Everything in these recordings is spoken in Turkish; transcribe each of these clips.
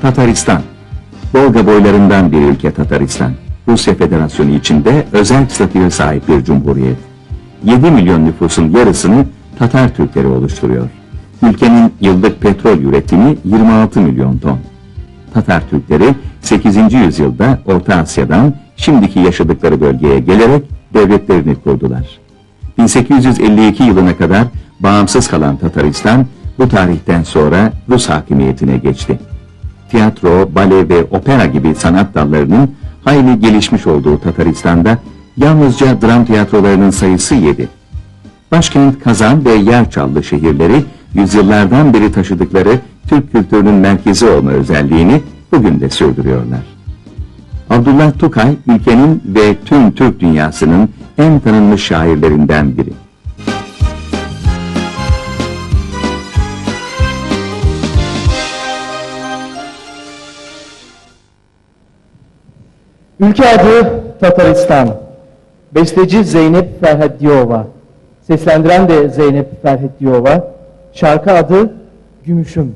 Tataristan. Volga boylarından bir ülke Tataristan. Rusya Federasyonu içinde özel statüye sahip bir cumhuriyet. 7 milyon nüfusun yarısını Tatar Türkleri oluşturuyor. Ülkenin yıllık petrol üretimi 26 milyon ton. Tatar Türkleri 8. yüzyılda Orta Asya'dan şimdiki yaşadıkları bölgeye gelerek devletlerini kurdular. 1852 yılına kadar bağımsız kalan Tataristan bu tarihten sonra Rus hakimiyetine geçti. Tiyatro, bale ve opera gibi sanat dallarının hayli gelişmiş olduğu Tataristan'da yalnızca dram tiyatrolarının sayısı 7. Başkent Kazan ve Yerçallı şehirleri yüzyıllardan beri taşıdıkları Türk kültürünün merkezi olma özelliğini bugün de sürdürüyorlar. Abdullah Tukay, ülkenin ve tüm Türk dünyasının en tanınmış şairlerinden biri. Ülke adı Tataristan. Besteci Zeynep Ferhadiyova. Seslendiren de Zeynep Ferhadiyova. Şarkı adı Gümüşüm.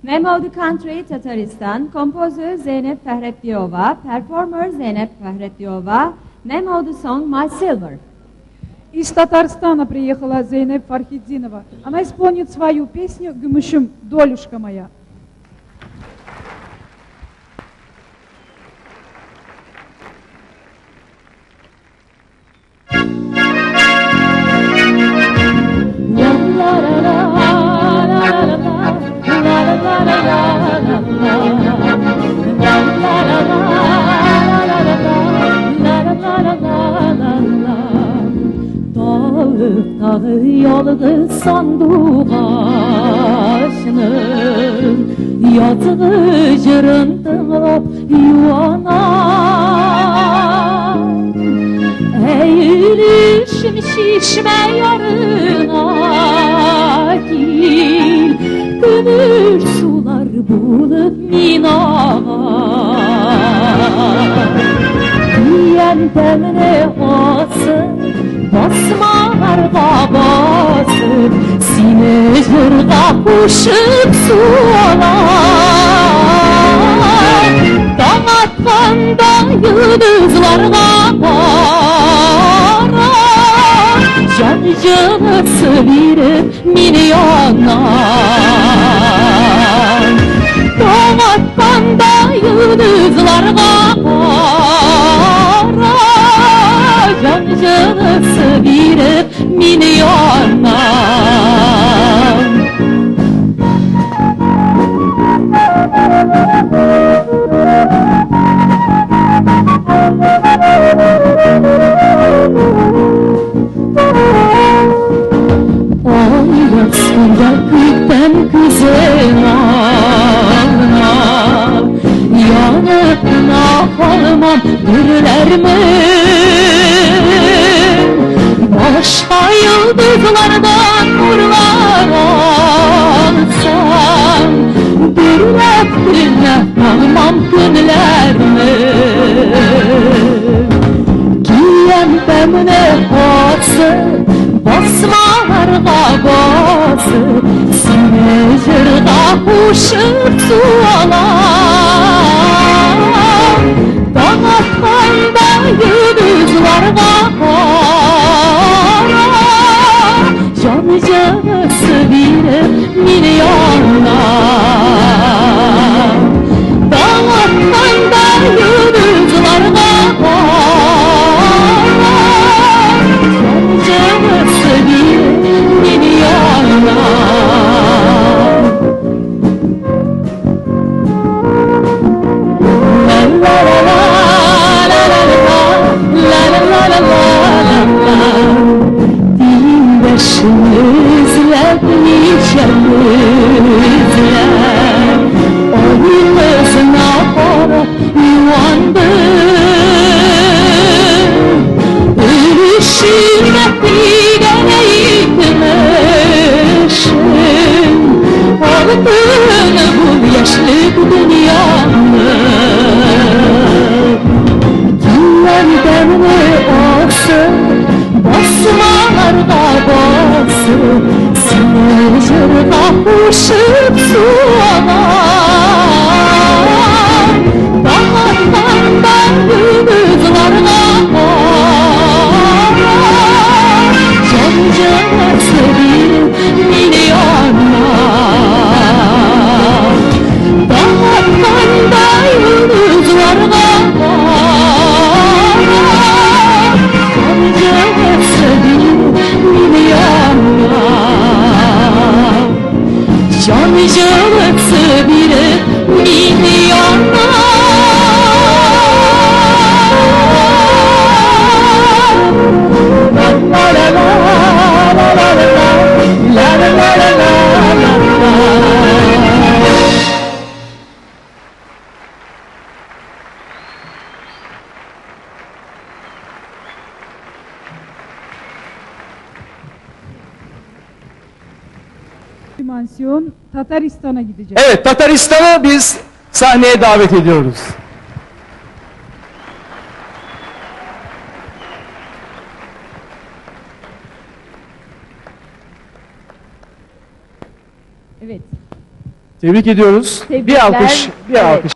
Name of the country Tataristan. Composer Zeynep Ferhadiyova. Performer Zeynep Ferhadiyova. Name of the song My Silver. Из Татарстана приехала Зейнеп Фархиддинова. Она исполнит свою песню «Гümüşüm, долюшка моя». Dağı yolgu sandık aşının yazığı cırındıp yuvana eğilişim şişme yarına gir gümüş sular bulup minana diyen demine olsun basmalarga basıp seni zırga kuşup sular dağıtkanda yıldızlarga para cancılısı birip milyonlar dağıtkanda yıldızlarga para cancılısı birip milyonlar oynasın yakıktan kızın ağına yanıkına kalmam dürler mi? Başka yıldızlardan nurlar alsam dürlep dürlep kalmam günlerimi giyen bemine basıp basmalarga basıp seni zırga kuşup sualar dağıtkanda yıldızlarga para cancılısı birip milyonlar dağıtkanda yıldızlarga para cancılısı birip milyonlar la la la la la la la la la la la Can jılıksı biri Mansiyon Tataristan'a gideceğiz. Evet, Tataristan'ı biz sahneye davet ediyoruz. Evet. Tebrik ediyoruz. Tebrikler. Bir alkış, bir Evet. alkış.